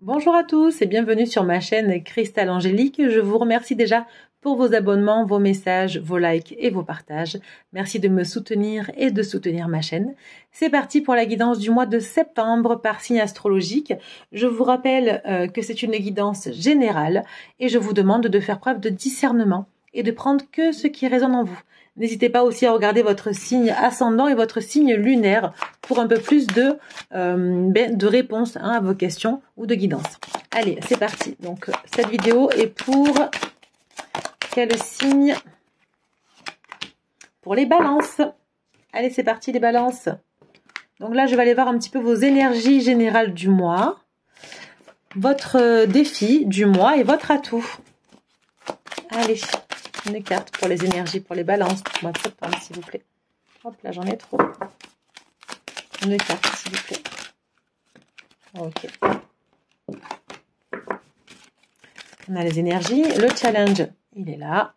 Bonjour à tous et bienvenue sur ma chaîne Cristal Angélique. Je vous remercie déjà pour vos abonnements, vos messages, vos likes et vos partages. Merci de me soutenir et de soutenir ma chaîne. C'est parti pour la guidance du mois de septembre par signe astrologique. Je vous rappelle que c'est une guidance générale et je vous demande de faire preuve de discernement et de prendre que ce qui résonne en vous. N'hésitez pas aussi à regarder votre signe ascendant et votre signe lunaire pour un peu plus de réponses à vos questions ou de guidance. Allez, c'est parti. Donc, cette vidéo est pour quel signe? Pour les balances. Allez, c'est parti les balances. Donc là, je vais aller voir un petit peu vos énergies générales du mois, votre défi du mois et votre atout. Allez, une carte pour les énergies, pour les balances, pour le mois de septembre, s'il vous plaît. Hop, là, j'en ai trop. Une carte, s'il vous plaît. Ok. On a les énergies. Le challenge, il est là.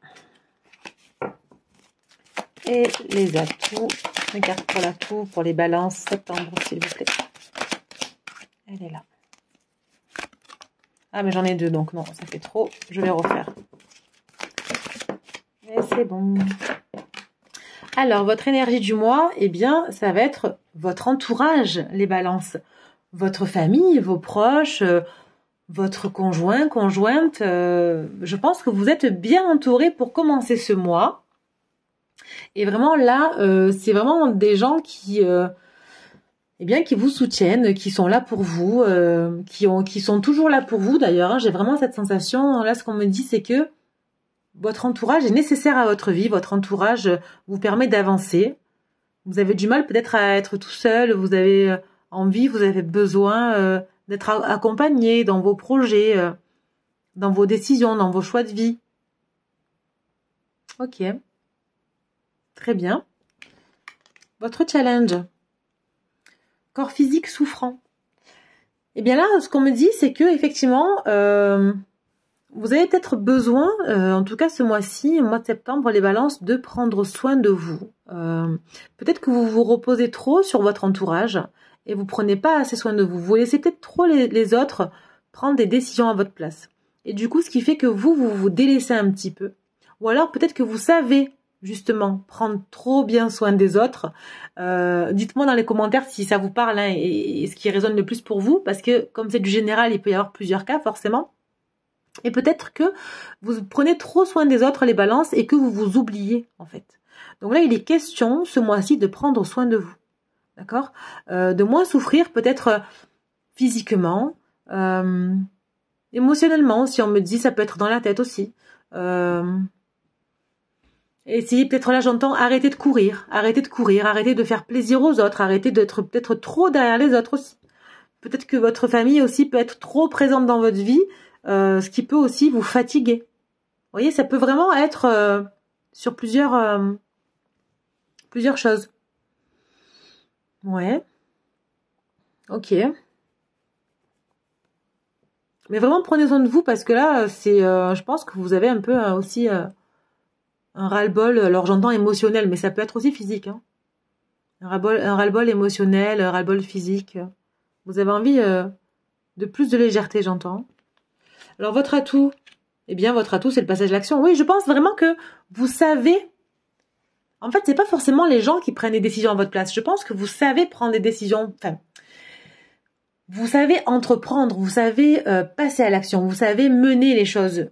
Et les atouts. Une carte pour l'atout, pour les balances, septembre, s'il vous plaît. Elle est là. Ah, mais j'en ai deux, donc non, ça fait trop. Je vais refaire. Et c'est bon. Alors, votre énergie du mois, eh bien, ça va être votre entourage, les balances. Votre famille, vos proches, votre conjoint, conjointe. Je pense que vous êtes bien entouré pour commencer ce mois. Et vraiment là, c'est vraiment des gens qui vous soutiennent, qui sont là pour vous, qui sont toujours là pour vous d'ailleurs. Hein. J'ai vraiment cette sensation. Là, ce qu'on me dit, c'est que votre entourage est nécessaire à votre vie. Votre entourage vous permet d'avancer. Vous avez du mal peut-être à être tout seul. Vous avez envie, vous avez besoin d'être accompagné dans vos projets, dans vos décisions, dans vos choix de vie. Ok. Très bien. Votre challenge. Corps physique souffrant. Eh bien là, ce qu'on me dit, c'est que effectivement, vous avez peut-être besoin, en tout cas ce mois-ci, au mois de septembre, les balances, de prendre soin de vous. Peut-être que vous vous reposez trop sur votre entourage et vous prenez pas assez soin de vous. Vous laissez peut-être trop les autres prendre des décisions à votre place. Et du coup, ce qui fait que vous vous délaissez un petit peu. Ou alors peut-être que vous savez justement prendre trop bien soin des autres. Dites-moi dans les commentaires si ça vous parle hein, et ce qui résonne le plus pour vous. Parce que comme c'est du général, il peut y avoir plusieurs cas forcément. Et peut-être que vous prenez trop soin des autres, les balances, et que vous vous oubliez, en fait. Donc là, il est question, ce mois-ci, de prendre soin de vous. D'accord? De moins souffrir, peut-être physiquement, émotionnellement, si on me dit, ça peut être dans la tête aussi. Essayez peut-être, là, j'entends, arrêtez de courir, arrêtez de faire plaisir aux autres, arrêtez d'être peut-être trop derrière les autres aussi. Peut-être que votre famille aussi peut être trop présente dans votre vie, ce qui peut aussi vous fatiguer. Vous voyez, ça peut vraiment être sur plusieurs choses. Ouais. Ok. Mais vraiment, prenez soin de vous parce que là, je pense que vous avez un peu aussi un ras-le-bol. Alors, j'entends émotionnel, mais ça peut être aussi physique. Hein. Un ras-le-bol émotionnel, un ras-le-bol physique. Vous avez envie de plus de légèreté, j'entends. Alors, votre atout, eh bien, votre atout, c'est le passage à l'action. Oui, je pense vraiment que vous savez. En fait, c'est pas forcément les gens qui prennent des décisions à votre place. Je pense que vous savez prendre des décisions. Enfin, vous savez entreprendre, vous savez passer à l'action, vous savez mener les choses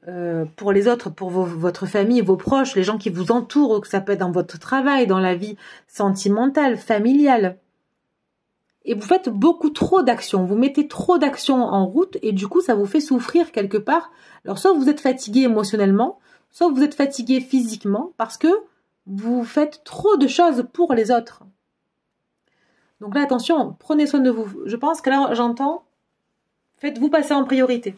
pour les autres, pour votre famille, vos proches, les gens qui vous entourent, que ça peut être dans votre travail, dans la vie sentimentale, familiale. Et vous faites beaucoup trop d'actions, vous mettez trop d'actions en route et du coup ça vous fait souffrir quelque part. Alors soit vous êtes fatigué émotionnellement, soit vous êtes fatigué physiquement parce que vous faites trop de choses pour les autres. Donc là attention, prenez soin de vous. Je pense que là j'entends, faites-vous passer en priorité.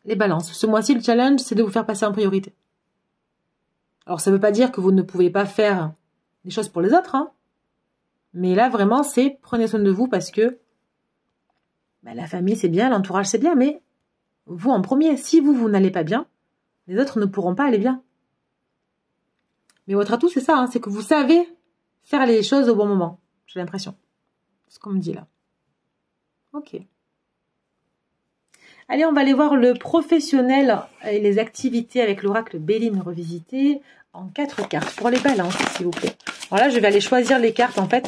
Les balances, ce mois-ci le challenge c'est de vous faire passer en priorité. Alors ça ne veut pas dire que vous ne pouvez pas faire des choses pour les autres, hein. Mais là, vraiment, c'est prenez soin de vous parce que la famille, c'est bien, l'entourage, c'est bien, mais vous en premier, si vous n'allez pas bien, les autres ne pourront pas aller bien. Mais votre atout, c'est ça, hein, c'est que vous savez faire les choses au bon moment, j'ai l'impression. C'est ce qu'on me dit là. Ok. Allez, on va aller voir le professionnel et les activités avec l'oracle Béline revisité en 4 cartes pour les balances, s'il vous plaît. Alors là, je vais aller choisir les cartes en fait.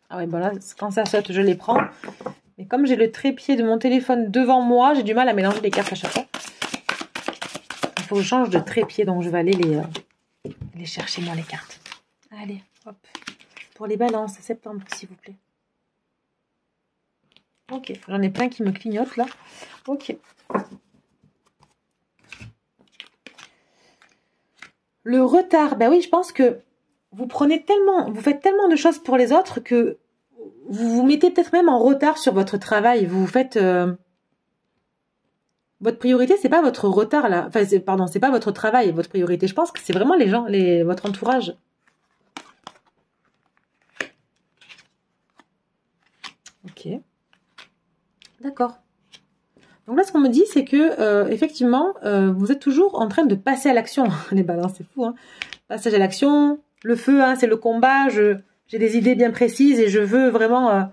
Ah ouais, bon là, quand ça saute, je les prends. Mais comme j'ai le trépied de mon téléphone devant moi, j'ai du mal à mélanger les cartes à chaque fois. Il faut que je change de trépied, donc je vais aller les chercher moi les cartes. Allez, hop. Pour les balances, septembre, s'il vous plaît. Ok, j'en ai plein qui me clignotent là. Ok. Le retard, ben oui, je pense que vous faites tellement de choses pour les autres que vous vous mettez peut-être même en retard sur votre travail. Vous faites votre priorité, c'est pas votre retard là. Enfin, c'est pas votre travail, votre priorité. Je pense que c'est vraiment les gens, votre entourage. Ok. D'accord. Donc là, ce qu'on me dit, c'est que effectivement, vous êtes toujours en train de passer à l'action. Les balances, c'est fou, hein. Passage à l'action, le feu, hein, c'est le combat. J'ai des idées bien précises et je veux vraiment.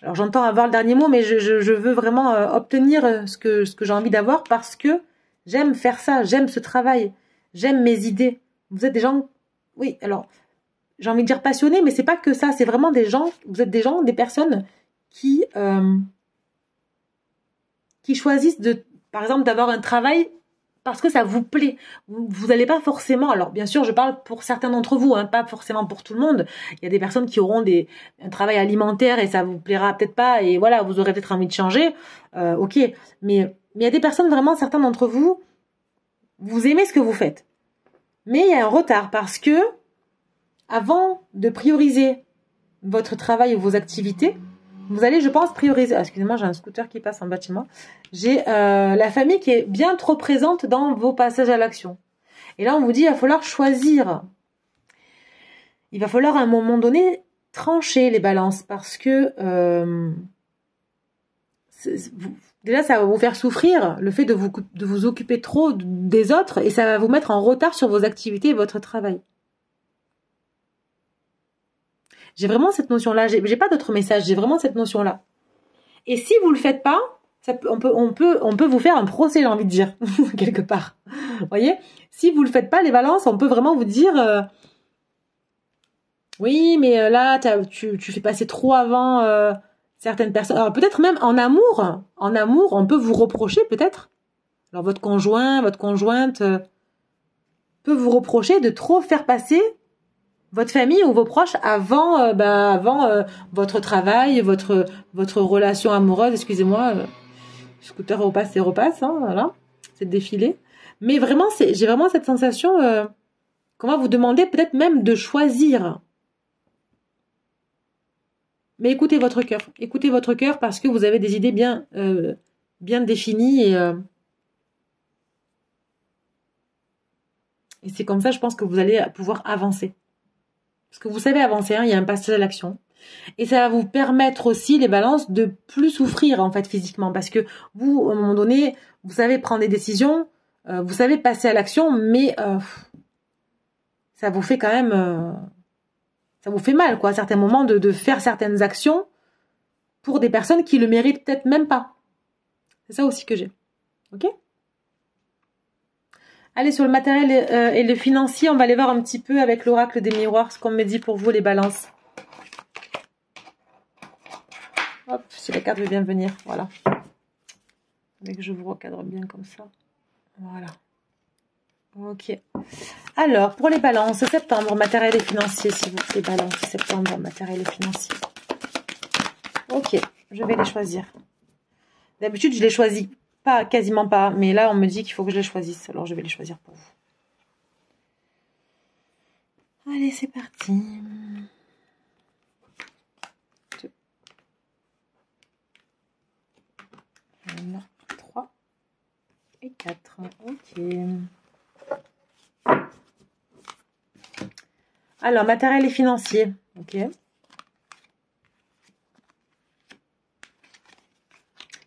Alors j'entends avoir le dernier mot, mais je veux vraiment obtenir ce que j'ai envie d'avoir parce que j'aime faire ça, j'aime ce travail, j'aime mes idées. Vous êtes des gens, oui. Alors j'ai envie de dire passionnés, mais c'est pas que ça. C'est vraiment des gens. Vous êtes des personnes qui choisissent par exemple, d'avoir un travail parce que ça vous plaît. Vous n'allez pas forcément, alors bien sûr, je parle pour certains d'entre vous, hein, pas forcément pour tout le monde. Il y a des personnes qui auront un travail alimentaire et ça vous plaira peut-être pas et voilà, vous aurez peut-être envie de changer. Ok, mais il y a des personnes vraiment, certains d'entre vous, vous aimez ce que vous faites. Mais il y a un retard parce que avant de prioriser votre travail ou vos activités, vous allez, je pense, prioriser. Excusez-moi, j'ai un scooter qui passe en bas de chez moi. J'ai la famille qui est bien trop présente dans vos passages à l'action. Et là, on vous dit, il va falloir choisir. Il va falloir à un moment donné trancher les balances parce que déjà, ça va vous faire souffrir le fait de vous occuper trop des autres et ça va vous mettre en retard sur vos activités et votre travail. J'ai vraiment cette notion-là. J'ai pas d'autre message. J'ai vraiment cette notion-là. Et si vous le faites pas, on peut vous faire un procès, j'ai envie de dire, quelque part. Vous voyez? Si vous le faites pas, les balances, on peut vraiment vous dire, oui, mais là, tu fais passer trop avant certaines personnes. Alors peut-être même en amour, on peut vous reprocher peut-être. Alors votre conjoint, votre conjointe peut vous reprocher de trop faire passer votre famille ou vos proches avant votre travail, votre relation amoureuse, excusez-moi, scooter repasse, hein, voilà, c'est défilé. Mais vraiment, j'ai vraiment cette sensation qu'on va vous demander peut-être même de choisir. Mais écoutez votre cœur parce que vous avez des idées bien définies et c'est comme ça, je pense que vous allez pouvoir avancer. Parce que vous savez avancer, hein, il y a un passage à l'action. Et ça va vous permettre aussi, les balances, de plus souffrir en fait physiquement. Parce que vous, à un moment donné, vous savez prendre des décisions, vous savez passer à l'action, mais ça vous fait quand même... ça vous fait mal, quoi, à certains moments, de faire certaines actions pour des personnes qui le méritent peut-être même pas. C'est ça aussi que j'ai. Ok ? Allez, sur le matériel et le financier, on va aller voir un petit peu avec l'oracle des miroirs, ce qu'on me dit pour vous, les balances. Hop, si la carte veut bien venir, voilà. Avec que je vous recadre bien comme ça. Voilà. Ok. Alors, pour les balances, septembre, matériel et financier, s'il vous plaît, balances, septembre, matériel et financier. Ok, je vais les choisir. D'habitude, je les choisis pas, quasiment pas, mais là, on me dit qu'il faut que je les choisisse, alors je vais les choisir pour vous. Allez, c'est parti. 2. 3 et 4. Ok. Alors, matériel et financier. Ok.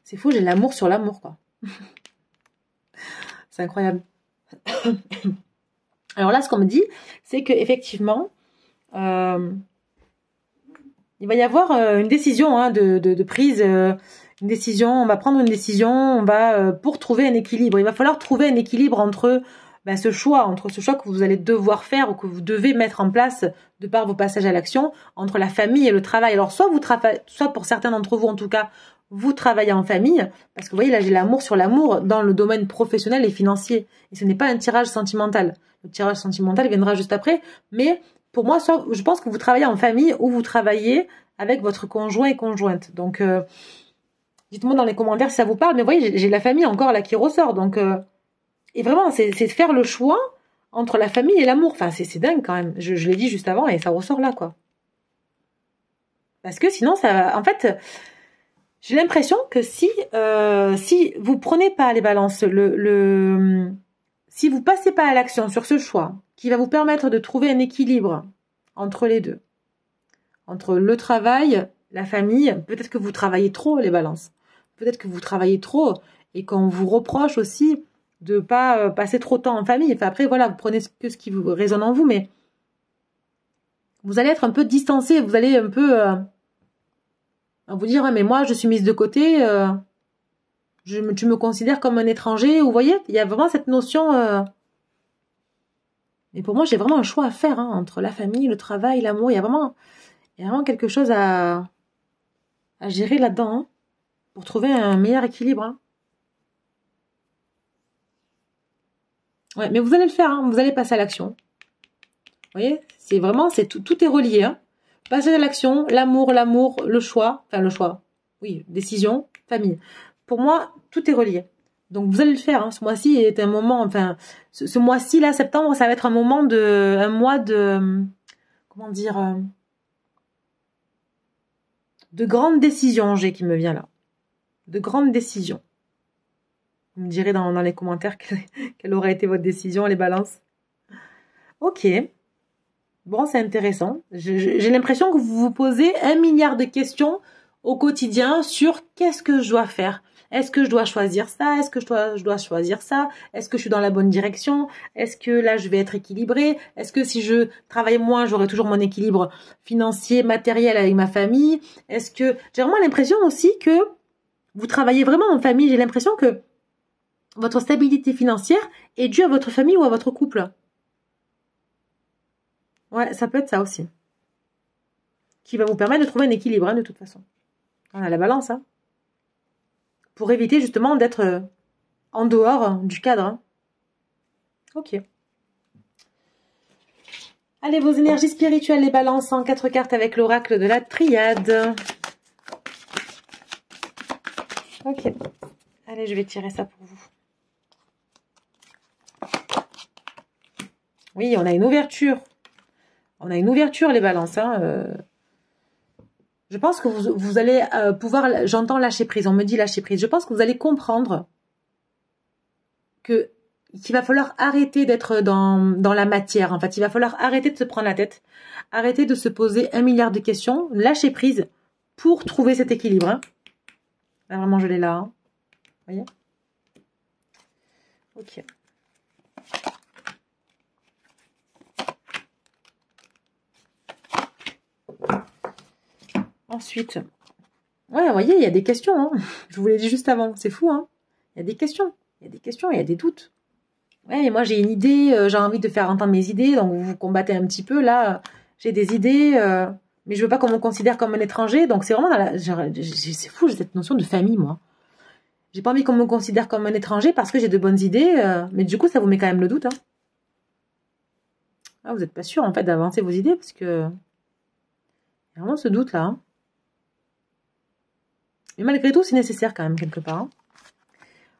C'est fou, j'ai l'amour sur l'amour, quoi. C'est incroyable. Alors là, ce qu'on me dit, c'est que effectivement, il va y avoir une décision hein, de prise. Une décision, on va prendre une décision, on va pour trouver un équilibre. Il va falloir trouver un équilibre entre ce choix, que vous allez devoir faire ou que vous devez mettre en place de par vos passages à l'action, entre la famille et le travail. Alors soit vous travaillez, soit pour certains d'entre vous en tout cas, vous travaillez en famille, parce que vous voyez là j'ai l'amour sur l'amour dans le domaine professionnel et financier. Et ce n'est pas un tirage sentimental. Le tirage sentimental viendra juste après, mais pour moi, soit, je pense que vous travaillez en famille ou vous travaillez avec votre conjoint et conjointe. Donc dites-moi dans les commentaires si ça vous parle, mais vous voyez, j'ai la famille encore là qui ressort, donc et vraiment, c'est de faire le choix entre la famille et l'amour. Enfin, c'est dingue quand même. Je l'ai dit juste avant et ça ressort là, quoi. Parce que sinon, ça va... En fait, j'ai l'impression que si vous prenez pas les balances, si vous passez pas à l'action sur ce choix qui va vous permettre de trouver un équilibre entre les deux, entre le travail, la famille, peut-être que vous travaillez trop les balances. Peut-être que vous travaillez trop et qu'on vous reproche aussi de pas passer trop de temps en famille. Enfin, après, voilà, vous prenez que ce qui vous résonne en vous, mais vous allez être un peu distancé, vous allez un peu vous dire, ouais, mais moi, je suis mise de côté, tu me considères comme un étranger, vous voyez, il y a vraiment cette notion... Et pour moi, j'ai vraiment un choix à faire entre la famille, le travail, l'amour, il y a vraiment quelque chose à gérer là-dedans, pour trouver un meilleur équilibre. Ouais, mais vous allez le faire, vous allez passer à l'action. Vous voyez, c'est vraiment, tout est relié. Passer à l'action, l'amour, le choix, oui, décision, famille. Pour moi, tout est relié. Donc vous allez le faire. Ce mois-ci est un moment, enfin, ce mois-ci là, septembre, ça va être un mois de, comment dire, de grandes décisions, qui me vient là, de grandes décisions. Vous me direz dans les commentaires quelle aurait été votre décision, les balances. Ok. Bon, c'est intéressant. J'ai l'impression que vous vous posez 1 milliard de questions au quotidien sur qu'est-ce que je dois faire. Est-ce que je dois choisir ça? Est-ce que je dois choisir ça? Est-ce que je suis dans la bonne direction? Est-ce que là, je vais être équilibrée? Est-ce que si je travaille moins, j'aurai toujours mon équilibre financier, matériel avec ma famille? Est-ce que... J'ai vraiment l'impression aussi que vous travaillez vraiment en famille. J'ai l'impression que votre stabilité financière est due à votre famille ou à votre couple. Ouais, ça peut être ça aussi. Qui va vous permettre de trouver un équilibre, de toute façon. On a la balance, pour éviter justement d'être en dehors du cadre. Ok. Allez, vos énergies spirituelles, les balances en 4 cartes avec l'oracle de la triade. Ok. Allez, je vais tirer ça pour vous. Oui, on a une ouverture. On a une ouverture, les balances. Je pense que vous allez pouvoir... J'entends lâcher prise, on me dit lâcher prise. Je pense que vous allez comprendre qu'il va falloir arrêter d'être dans la matière. En fait, il va falloir arrêter de se prendre la tête. Arrêter de se poser 1 milliard de questions. Lâcher prise pour trouver cet équilibre. Là, vraiment, je l'ai là. Vous voyez? Ok. Ensuite, ouais, vous voyez, il y a des questions. Je vous l'ai dit juste avant, c'est fou. Il y a des questions, il y a des doutes. Ouais, moi j'ai une idée, j'ai envie de faire entendre mes idées, donc vous vous combattez un petit peu. Là, j'ai des idées, mais je veux pas qu'on me considère comme un étranger. Donc c'est vraiment c'est fou, j'ai cette notion de famille, moi. J'ai pas envie qu'on me considère comme un étranger parce que j'ai de bonnes idées, mais du coup, ça vous met quand même le doute. Ah, vous n'êtes pas sûr en fait d'avancer vos idées parce que il y a vraiment ce doute là. Mais malgré tout, c'est nécessaire quand même, quelque part.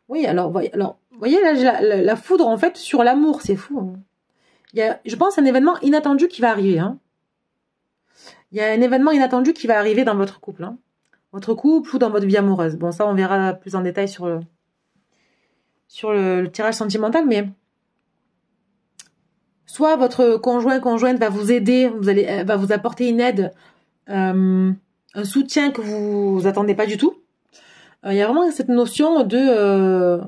Oui, alors, vous voyez, là, j'ai la foudre, en fait, sur l'amour. C'est fou. Il y a, je pense, un événement inattendu qui va arriver. Il y a un événement inattendu qui va arriver dans votre couple. Votre couple ou dans votre vie amoureuse. Bon, ça, on verra plus en détail sur le tirage sentimental, mais soit votre conjointe va vous aider, va vous apporter une aide, un soutien que vous attendez pas du tout. Il y a vraiment cette notion de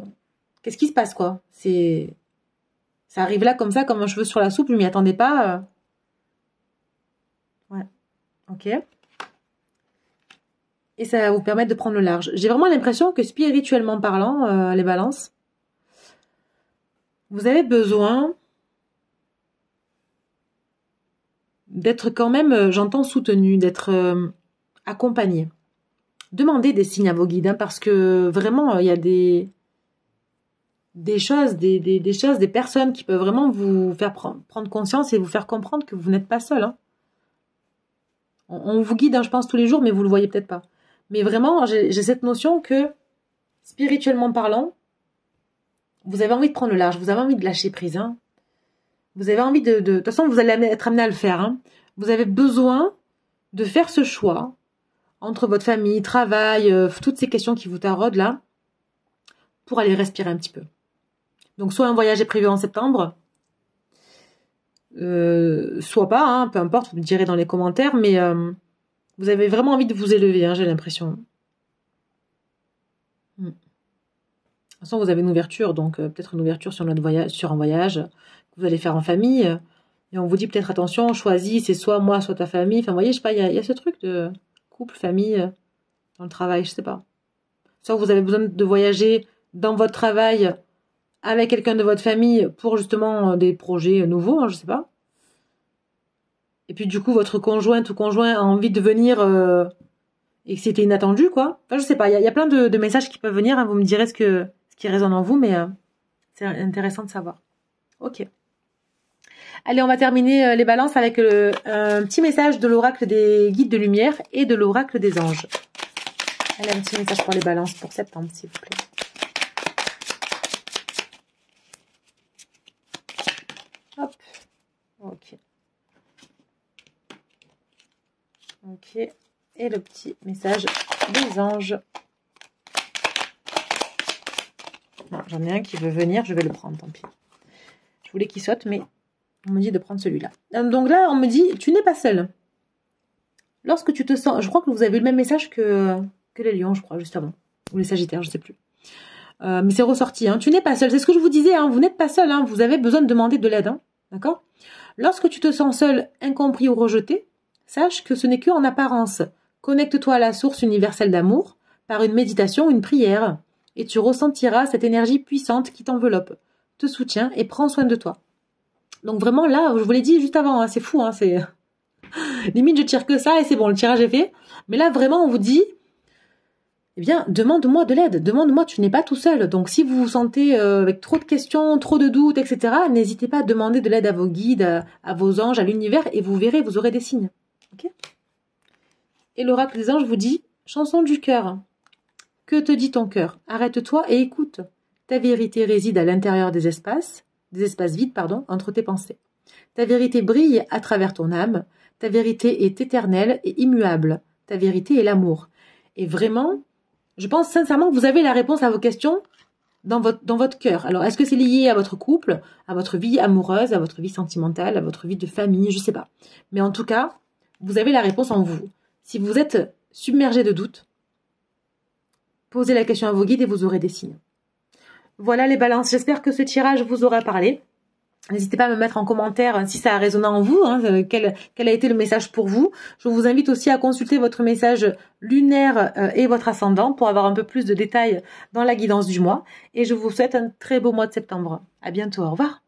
qu'est-ce qui se passe, quoi. Ça arrive là comme ça, comme un cheveu sur la soupe, je m'y attendais pas. Ouais, ok. et ça va vous permettre de prendre le large. J'ai vraiment l'impression que spirituellement parlant, les balances, vous avez besoin d'être quand même, j'entends soutenu, d'être accompagné. Demandez des signes à vos guides, hein, parce que vraiment, il y a des choses, des personnes qui peuvent vraiment vous faire prendre conscience et vous faire comprendre que vous n'êtes pas seul. Hein. On vous guide, hein, je pense, tous les jours, mais vous le voyez peut-être pas. Mais vraiment, j'ai cette notion que, spirituellement parlant, vous avez envie de prendre le large, vous avez envie de lâcher prise. Hein. Vous avez envie de toute façon, vous allez être amené à le faire. Hein. Vous avez besoin de faire ce choix entre votre famille, travail, toutes ces questions qui vous taraudent là, pour aller respirer un petit peu. Donc, soit un voyage est prévu en septembre, soit pas, hein, peu importe, vous me direz dans les commentaires, mais vous avez vraiment envie de vous élever, hein, j'ai l'impression. De toute façon, vous avez une ouverture, donc peut-être une ouverture sur un voyage que vous allez faire en famille, et on vous dit peut-être attention, choisis, c'est soit moi, soit ta famille. Enfin, vous voyez, je sais pas, il y a ce truc de couple, famille, dans le travail, je sais pas. Soit vous avez besoin de voyager dans votre travail avec quelqu'un de votre famille pour justement des projets nouveaux, hein, je sais pas. Et puis du coup, votre conjointe ou conjoint a envie de venir et que c'était inattendu, quoi. Enfin, je sais pas, il y a plein de messages qui peuvent venir, hein, vous me direz ce qui résonne en vous, mais c'est intéressant de savoir. Ok. Allez, on va terminer les balances avec un petit message de l'oracle des guides de lumière et de l'oracle des anges. Allez, un petit message pour les balances pour septembre, s'il vous plaît. Hop. Ok. Ok. Et le petit message des anges. Non, j'en ai un qui veut venir, je vais le prendre, tant pis. Je voulais qu'il saute, mais on me dit de prendre celui-là. Donc là, on me dit, tu n'es pas seul. Lorsque tu te sens... Je crois que vous avez eu le même message que les lions, je crois, juste avant. Ou les sagittaires, je ne sais plus. Mais c'est ressorti. Hein. Tu n'es pas seul. C'est ce que je vous disais. Hein. Vous n'êtes pas seul. Hein. Vous avez besoin de demander de l'aide. Hein. D'accord ? Lorsque tu te sens seul, incompris ou rejeté, sache que ce n'est que en apparence. Connecte-toi à la source universelle d'amour par une méditation, une prière, et tu ressentiras cette énergie puissante qui t'enveloppe, te soutient et prend soin de toi. Donc vraiment là, je vous l'ai dit juste avant, hein, c'est fou, hein, c'est limite je tire que ça et c'est bon, le tirage est fait. Mais là vraiment on vous dit, eh bien demande-moi de l'aide, demande-moi, tu n'es pas tout seul. Donc si vous vous sentez avec trop de questions, trop de doutes, etc., n'hésitez pas à demander de l'aide à vos guides, à vos anges, à l'univers et vous verrez, vous aurez des signes. Ok ? Et l'oracle des anges vous dit, chanson du cœur. Que te dit ton cœur? Arrête-toi et écoute. Ta vérité réside à l'intérieur des espaces vides, entre tes pensées. Ta vérité brille à travers ton âme. Ta vérité est éternelle et immuable. Ta vérité est l'amour. Et vraiment, je pense sincèrement que vous avez la réponse à vos questions dans votre cœur. Alors, est-ce que c'est lié à votre couple, à votre vie amoureuse, à votre vie sentimentale, à votre vie de famille? Je sais pas. Mais en tout cas, vous avez la réponse en vous. Si vous êtes submergé de doutes, posez la question à vos guides et vous aurez des signes. Voilà les balances, j'espère que ce tirage vous aura parlé. N'hésitez pas à me mettre en commentaire si ça a résonné en vous, hein, quel a été le message pour vous. Je vous invite aussi à consulter votre message lunaire et votre ascendant pour avoir un peu plus de détails dans la guidance du mois. Et je vous souhaite un très beau mois de septembre. À bientôt, au revoir.